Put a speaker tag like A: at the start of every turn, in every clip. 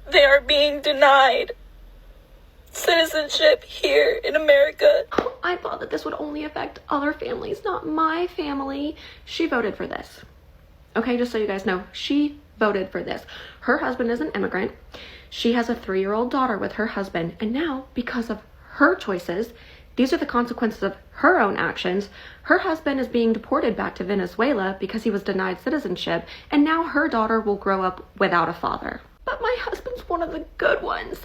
A: they are being denied citizenship here in America.
B: I thought that this would only affect other families, not my family. She voted for this. Okay, just so you guys know, she voted for this. Her husband is an immigrant. She has a 3-year-old daughter with her husband. And now, because of her choices, these are the consequences of her own actions. Her husband is being deported back to Venezuela because he was denied citizenship. And now her daughter will grow up without a father. But my husband's one of the good ones.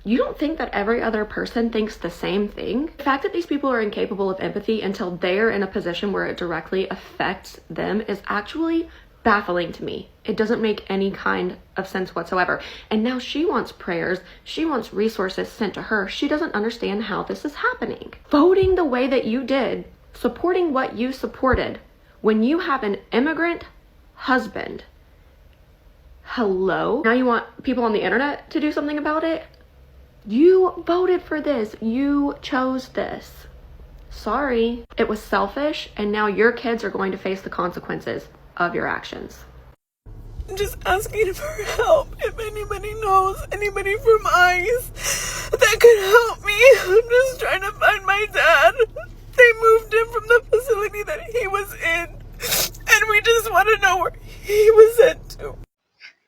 B: You don't think that every other person thinks the same thing? The fact that these people are incapable of empathy until they're in a position where it directly affects them is actually baffling to me. It doesn't make any kind of sense whatsoever. And now she wants prayers. She wants resources sent to her. She doesn't understand how this is happening. Voting the way that you did, supporting what you supported, when you have an immigrant husband. Hello? Now you want people on the internet to do something about it? You voted for this. You chose this. Sorry. It was selfish, and now your kids are going to face the consequences of your actions.
A: I'm just asking for help. If anybody knows anybody from ICE that could help me, I'm just trying to find my dad. They moved him from the facility that he was in, and we just want to know where he was sent to.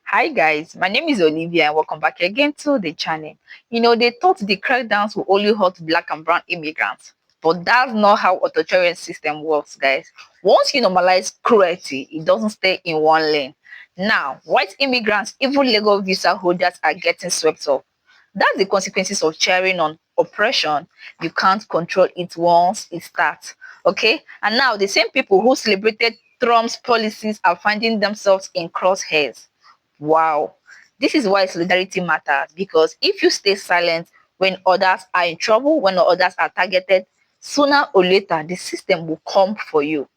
C: Hi guys, my name is Olivia and welcome back again to the channel. You know, they thought the crackdowns will only hurt black and brown immigrants, but that's not how authoritarian system works, guys. Once you normalize cruelty, it doesn't stay in one lane. Now, white immigrants, even legal visa holders, are getting swept up. That's the consequences of cheering on oppression. You can't control it once it starts, okay? And now the same people who celebrated Trump's policies are finding themselves in crosshairs. Wow, this is why solidarity matters, because if you stay silent when others are in trouble, when others are targeted, sooner or later the system will come for you.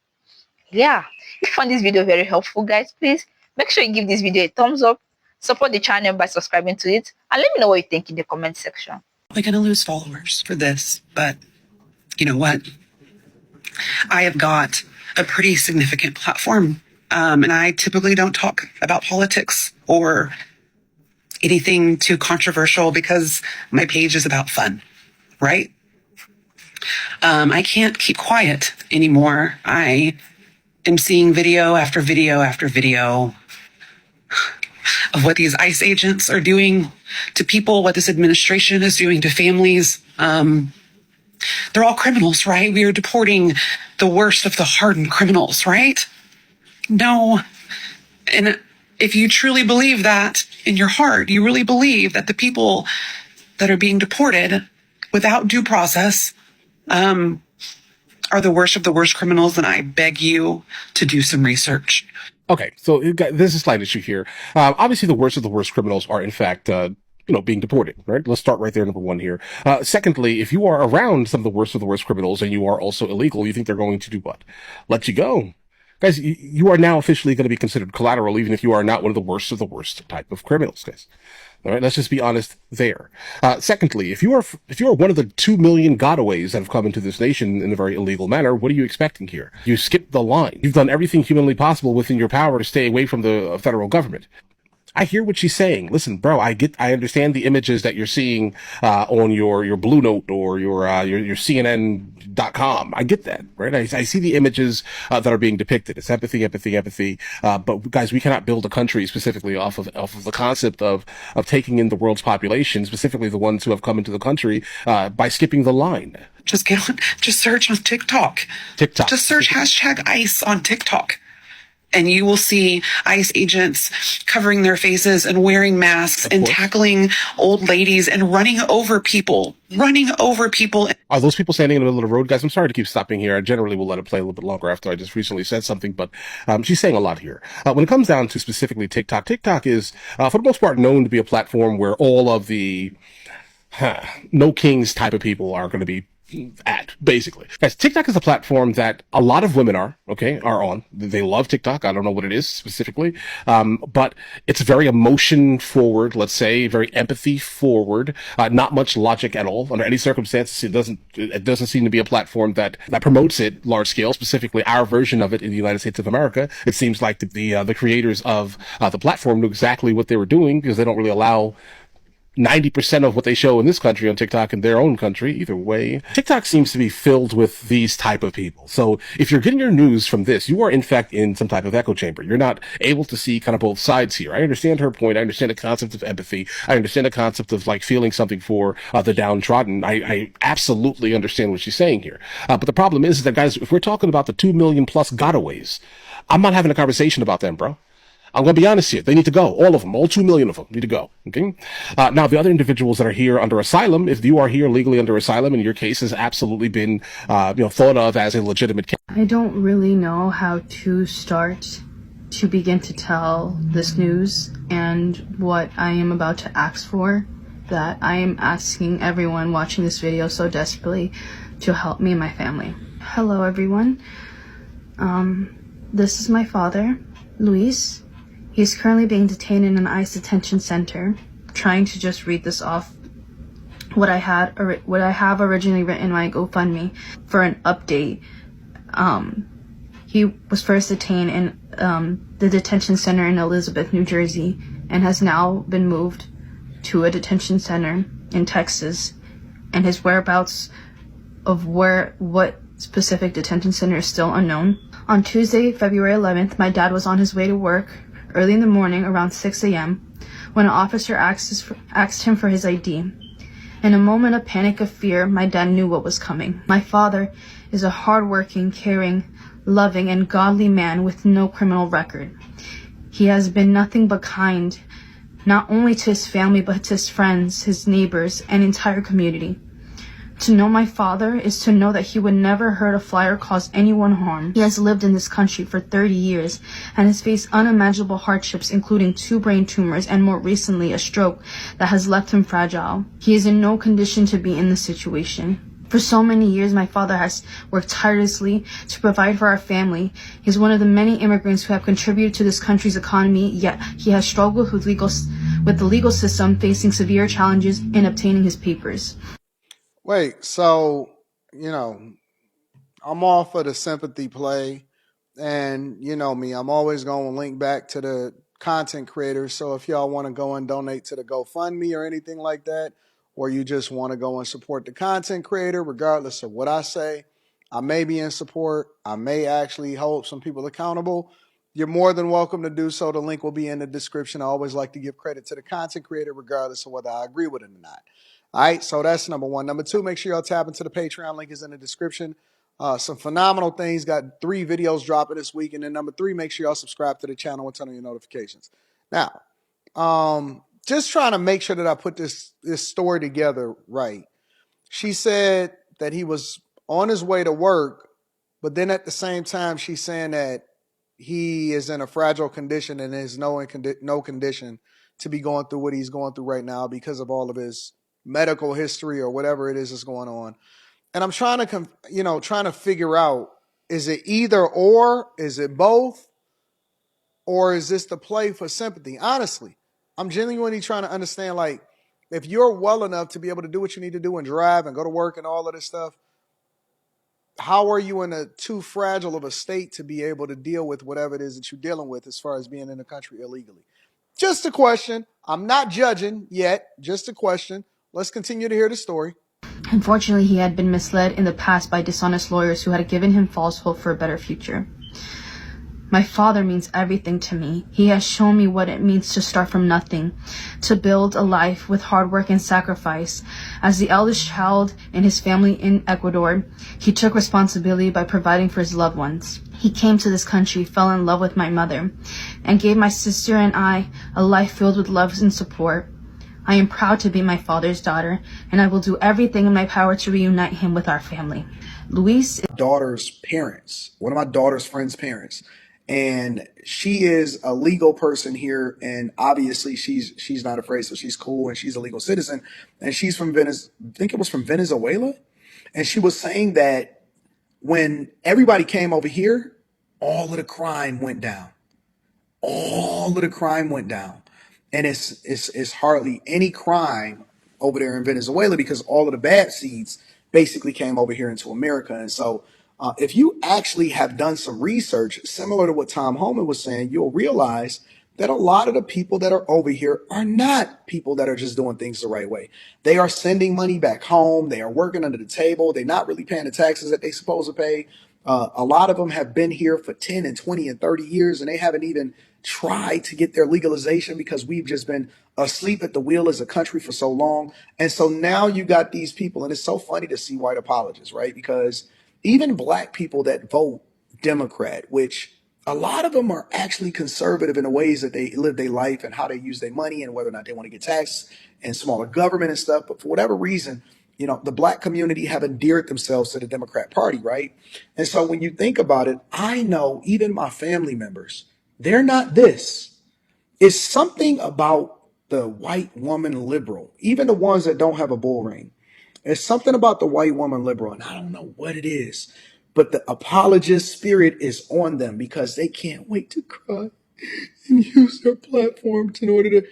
C: Yeah, if you found this video very helpful, guys, please make sure you give this video a thumbs up, support the channel by subscribing to it, and let me know what you think in the comment section.
D: We're going to lose followers for this, but you know what? I have got a pretty significant platform. And I typically don't talk about politics or anything too controversial because my page is about fun, right? I can't keep quiet anymore. I am seeing video after video after video of what these ICE agents are doing to people, what this administration is doing to families. They're all criminals, right? We are deporting the worst of the hardened criminals, right? No. And if you truly believe that in your heart, you really believe that the people that are being deported without due process are the worst of the worst criminals, then I beg you to do some research.
E: Okay, so there's a slight issue here. Obviously, the worst of the worst criminals are, in fact, being deported, right? Let's start right there, number one here. Secondly, if you are around some of the worst criminals and you are also illegal, you think they're going to do what? Let you go. Guys, you are now officially going to be considered collateral, even if you are not one of the worst type of criminals, guys. All right, let's just be honest there. Secondly, if you are one of the 2 million gotaways that have come into this nation in a very illegal manner, what are you expecting here? You skipped the line. You've done everything humanly possible within your power to stay away from the federal government. I hear what she's saying. Listen, bro, I understand the images that you're seeing on your Blue Note or your CNN.com. I get that, right? I see the images that are being depicted. It's empathy. But guys, we cannot build a country specifically off of the concept of taking in the world's population, specifically the ones who have come into the country by skipping the line.
D: Just search on TikTok. Just search hashtag ICE on TikTok. And you will see ICE agents covering their faces and wearing masks and tackling old ladies and running over people. Are
E: those people standing in the middle of the road? Guys, I'm sorry to keep stopping here. I generally will let it play a little bit longer after I just recently said something, but she's saying a lot here. When it comes down to specifically TikTok is, for the most part, known to be a platform where all of the no kings type of people are going to be at, basically. Guys, TikTok is a platform that a lot of women are on. They love TikTok. I don't know what it is specifically. But it's very emotion forward, let's say, very empathy forward, not much logic at all. Under any circumstances, it doesn't seem to be a platform that promotes it large scale, specifically our version of it in the United States of America. It seems like the creators of the platform knew exactly what they were doing, because they don't really allow 90% of what they show in this country on TikTok in their own country. Either way, TikTok seems to be filled with these type of people. So if you're getting your news from this, you are in fact in some type of echo chamber. You're not able to see kind of both sides here. I understand her point. I understand the concept of empathy. I understand the concept of like feeling something for the downtrodden. I absolutely understand what she's saying here. But the problem is that, guys, if we're talking about the 2 million plus gotaways, I'm not having a conversation about them, bro. I'm going to be honest here. They need to go. All of them. All 2 million of them need to go. Okay. Now, the other individuals that are here under asylum, if you are here legally under asylum and your case has absolutely been, thought of as a legitimate case.
F: I don't really know how to start to begin to tell this news and what I am about to ask for, that I am asking everyone watching this video so desperately to help me and my family. Hello, everyone. This is my father, Luis. He's currently being detained in an ICE detention center. Trying to just read this off what I have originally written in my GoFundMe for an update. He was first detained in the detention center in Elizabeth, New Jersey, and has now been moved to a detention center in Texas. And his whereabouts of what specific detention center is still unknown. On Tuesday, February 11th, my dad was on his way to work early in the morning around 6 a.m. when an officer asked him for his ID. In a moment of panic of fear, my dad knew what was coming. My father is a hardworking, caring, loving, and godly man with no criminal record. He has been nothing but kind, not only to his family, but to his friends, his neighbors, and entire community. To know my father is to know that he would never hurt a fly or cause anyone harm. He has lived in this country for 30 years and has faced unimaginable hardships, including 2 brain tumors and more recently a stroke that has left him fragile. He is in no condition to be in this situation. For so many years, my father has worked tirelessly to provide for our family. He's one of the many immigrants who have contributed to this country's economy, yet he has struggled with the legal system, facing severe challenges in obtaining his papers.
G: Wait, so, I'm all for the sympathy play. And you know me, I'm always going to link back to the content creators. So if y'all want to go and donate to the GoFundMe or anything like that, or you just want to go and support the content creator, regardless of what I say, I may be in support. I may actually hold some people accountable. You're more than welcome to do so. The link will be in the description. I always like to give credit to the content creator, regardless of whether I agree with it or not. All right, so that's number one. Number two, make sure y'all tap into the Patreon. Link is in the description. Some phenomenal things. Got 3 videos dropping this week. And then number 3, make sure y'all subscribe to the channel and turn on your notifications. Now, just trying to make sure that I put this story together right. She said that he was on his way to work, but then at the same time, she's saying that he is in a fragile condition and is no condition to be going through what he's going through right now because of all of his medical history or whatever it is that's going on. And I'm trying to figure out, is it either or? Is it both? Or is this the play for sympathy? Honestly, I'm genuinely trying to understand, like, if you're well enough to be able to do what you need to do and drive and go to work and all of this stuff, how are you in a too fragile of a state to be able to deal with whatever it is that you're dealing with as far as being in the country illegally? Just a question. I'm not judging yet. Just a question. Let's continue to hear the story.
F: Unfortunately, he had been misled in the past by dishonest lawyers who had given him false hope for a better future. My father means everything to me. He has shown me what it means to start from nothing, to build a life with hard work and sacrifice. As the eldest child in his family in Ecuador, he took responsibility by providing for his loved ones. He came to this country, fell in love with my mother, and gave my sister and I a life filled with love and support. I am proud to be my father's daughter, and I will do everything in my power to reunite him with our family. Luis is
G: daughter's parents, one of my daughter's friend's parents. And she is a legal person here, and obviously she's not afraid, so she's cool, and she's a legal citizen, and she's from Venezuela. I think it was from Venezuela.
H: And she was saying that when everybody came over here, all of the crime went down. All of the crime went down. And it's hardly any crime over there in Venezuela because all of the bad seeds basically came over here into America. And so if you actually have done some research similar to what Tom Homan was saying, you'll realize that a lot of the people that are over here are not people that are just doing things the right way. They are sending money back home. They are working under the table. They're not really paying the taxes that they're supposed to pay. A lot of them have been here for 10 and 20 and 30 years, and they haven't even tried to get their legalization because we've just been asleep at the wheel as a country for so long. And so now you got these people, and it's so funny to see white apologists, right? Because even black people that vote Democrat, which a lot of them are actually conservative in the ways that they live their life and how they use their money and whether or not they want to get taxed and smaller government and stuff. But for whatever reason, you know, the black community have endeared themselves to the Democrat Party, right? And so when you think about it, I know even my family members, they're not this. It's something about the white woman liberal, even the ones that don't have a bull ring. It's something about the white woman liberal, and I don't know what it is, but the apologist spirit is on them because they can't wait to cry and use their platform in order to.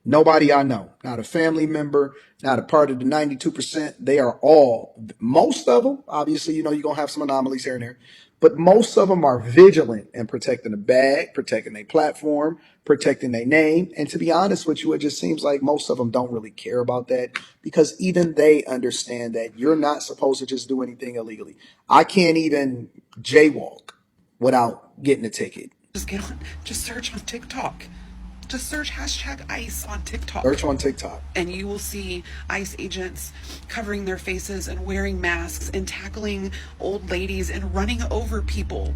H: Nobody I know, not a family member, not a part of the 92%. They are all, most of them, obviously, you know, you're going to have some anomalies here and there, but most of them are vigilant in protecting the bag, protecting their platform, protecting their name. And to be honest with you, it just seems like most of them don't really care about that because even they understand that you're not supposed to just do anything illegally. I can't even jaywalk without getting a ticket.
D: Just search on TikTok. Just search hashtag ICE on TikTok.
H: Search on TikTok.
D: And you will see ICE agents covering their faces and wearing masks and tackling old ladies and running over people.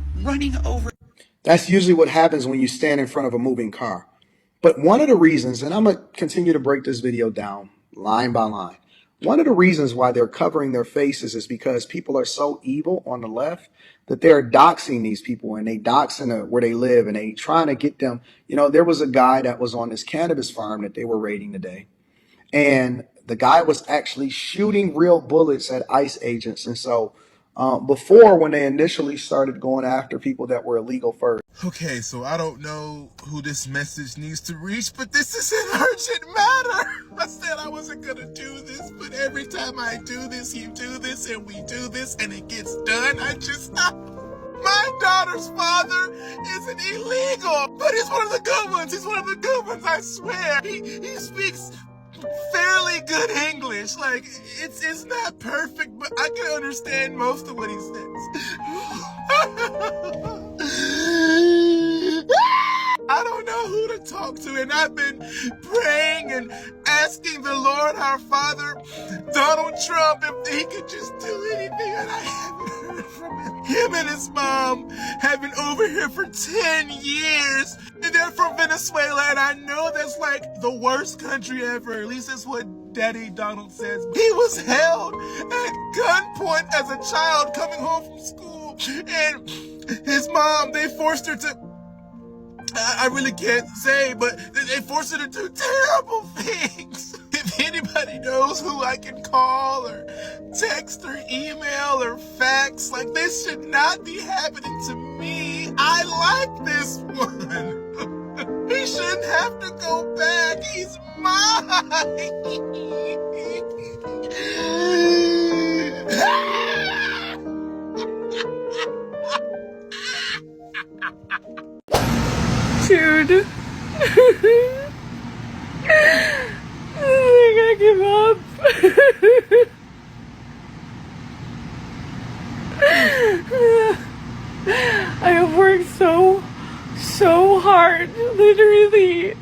H: That's usually what happens when you stand in front of a moving car. But one of the reasons, and I'm going to continue to break this video down line by line. One of the reasons why they're covering their faces is because people are so evil on the left that they're doxing these people and they doxing where they live and they trying to get them. You know, there was a guy that was on this cannabis farm that they were raiding today. And the guy was actually shooting real bullets at ICE agents. And so before, when they initially started going after people that were illegal first.
I: Okay, so I don't know who this message needs to reach, but this is an urgent matter. I said I wasn't gonna do this, but every time I do this, you do this, and we do this, and it gets done. My daughter's father isn't illegal, but he's one of the good ones. He's one of the good ones, I swear. He speaks fairly good English. Like, it's not perfect, but I can understand most of what he says. I don't know who to talk to, and I've been praying and asking the Lord, our Father, Donald Trump, if he could just do anything, and I haven't heard from him. Him and his mom have been over here for 10 years, and they're from Venezuela, and I know that's like the worst country ever. At least that's what Daddy Donald says. He was held at gunpoint as a child coming home from school, and his mom, they forced her to, I really can't say, but they forced her to do terrible things. If anybody knows who I can call or text or email or fax, like, this should not be happening to me. I like this one. He shouldn't have to go back. He's mine.
A: Dude. I gotta give up. I have worked so hard, literally.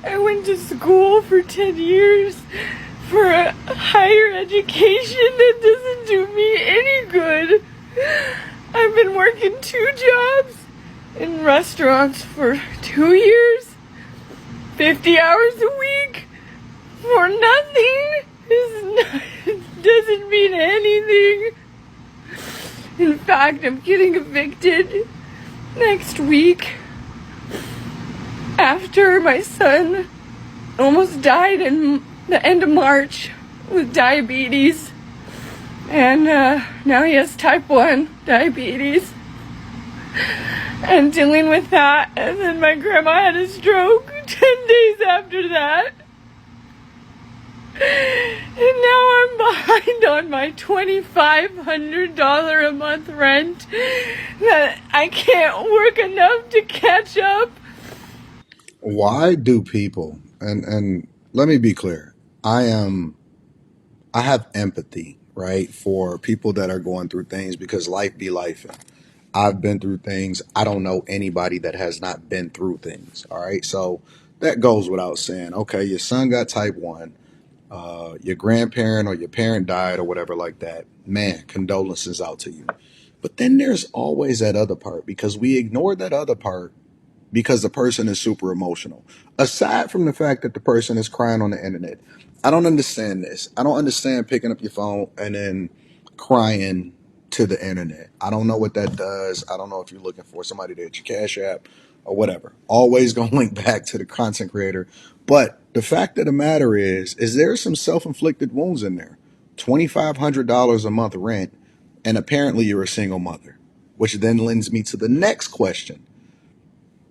A: I went to school for 10 years for a higher education that doesn't do me any good. I've been working 2 jobs in restaurants for 2 years, 50 hours a week for nothing. Doesn't mean anything. In fact, I'm getting evicted next week after my son almost died in the end of March with diabetes. And now he has type 1 diabetes. And dealing with that. And then my grandma had a stroke 10 days after that. And now I'm behind on my $2,500 a month rent that I can't work enough to catch up.
H: Why do people, and let me be clear, I have empathy, right, for people that are going through things because life be life. I've been through things. I don't know anybody that has not been through things. All right. So that goes without saying. Okay, your son got type 1, your grandparent or your parent died or whatever like that. Man, condolences out to you. But then there's always that other part because we ignore that other part because the person is super emotional. Aside from the fact that the person is crying on the internet, I don't understand this. I don't understand picking up your phone and then crying to the internet. I don't know what that does. I don't know if you're looking for somebody to hit your Cash App or whatever. Always gonna link back to the content creator. But the fact of the matter is there some self-inflicted wounds in there. $2,500 a month rent, and apparently you're a single mother, which then lends me to the next question.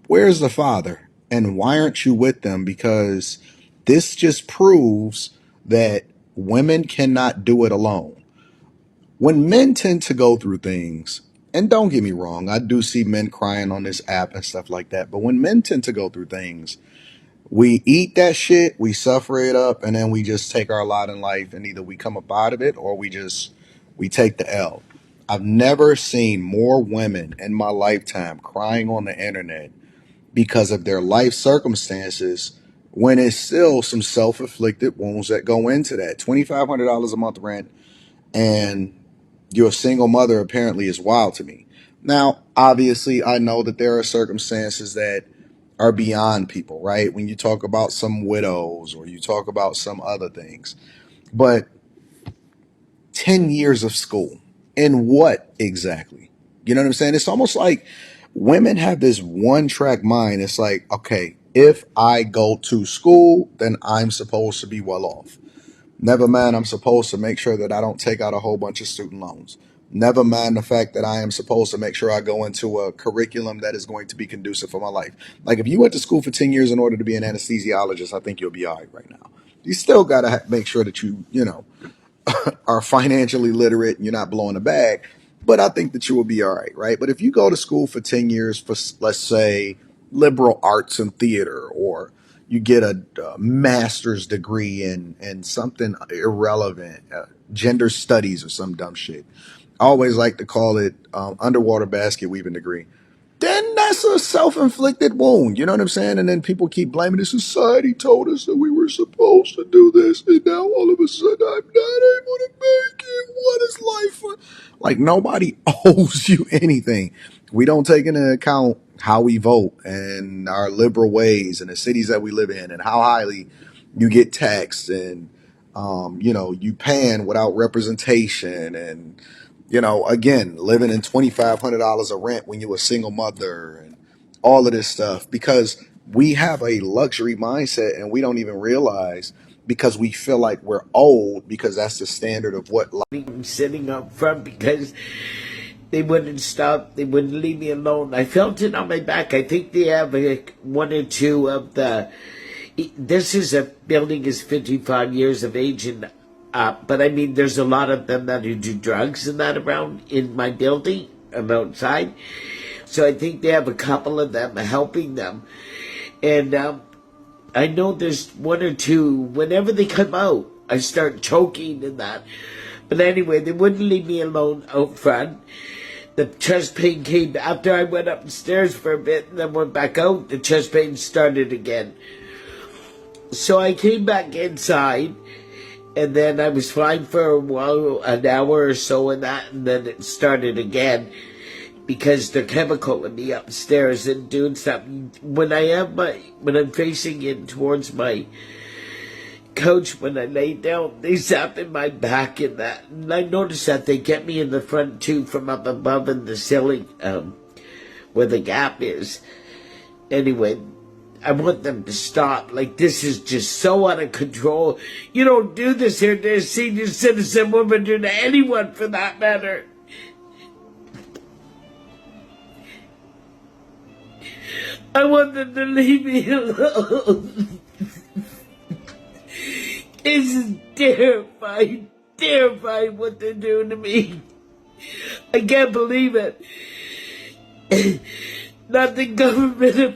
H: Where's the father? And why aren't you with them? Because this just proves that women cannot do it alone. When men tend to go through things, and don't get me wrong, I do see men crying on this app and stuff like that. But when men tend to go through things, we eat that shit, we suffer it up, and then we just take our lot in life, and either we come up out of it or we take the L. I've never seen more women in my lifetime crying on the internet because of their life circumstances when it's still some self-inflicted wounds that go into that. $2,500 a month rent and you're a single mother apparently is wild to me. Now, obviously, I know that there are circumstances that are beyond people, right? When you talk about some widows or you talk about some other things. But 10 years of school, in what exactly? You know what I'm saying? It's almost like women have this one track mind. It's like, okay, if I go to school, then I'm supposed to be well off. Never mind, I'm supposed to make sure that I don't take out a whole bunch of student loans. Never mind the fact that I am supposed to make sure I go into a curriculum that is going to be conducive for my life. Like if you went to school for 10 years in order to be an anesthesiologist, I think you'll be all right now. You still got to make sure that you are financially literate and you're not blowing a bag. But I think that you will be all right, right? But if you go to school for 10 years for, let's say, liberal arts and theater, or you get a master's degree in something irrelevant, gender studies or some dumb shit. I always like to call it underwater basket weaving degree. Then that's a self-inflicted wound. You know what I'm saying? And then people keep blaming the society told us that we were supposed to do this. And now all of a sudden I'm not able to make it. What is life for? Like nobody owes you anything. We don't take into account how we vote and our liberal ways and the cities that we live in and how highly you get taxed and, you paying without representation and, again, living in $2,500 of rent when you're a single mother and all of this stuff, because we have a luxury mindset and we don't even realize because we feel like we're old because that's the standard of what life.
J: I'm sitting up front because they wouldn't stop. They wouldn't leave me alone. I felt it on my back. I think they have one or two of the. This building is 55 years of age and but I mean, there's a lot of them that do drugs and that around in my building. I'm outside. So I think they have a couple of them helping them. And I know there's one or two, whenever they come out, I start choking and that. But anyway, they wouldn't leave me alone out front. The chest pain came after I went upstairs for a bit and then went back out. The chest pain started again. So I came back inside. And then I was fine for a while, an hour or so and that, and then it started again because they're chemical in me upstairs and doing something. When I'm facing in towards my couch, when I lay down, they zap in my back and that. And I noticed that they get me in the front too from up above in the ceiling, where the gap is. Anyway, I want them to stop. Like, this is just so out of control. You don't do this here to a senior citizen woman or to anyone for that matter. I want them to leave me alone. This is terrifying, terrifying what they're doing to me. I can't believe it. Not the government of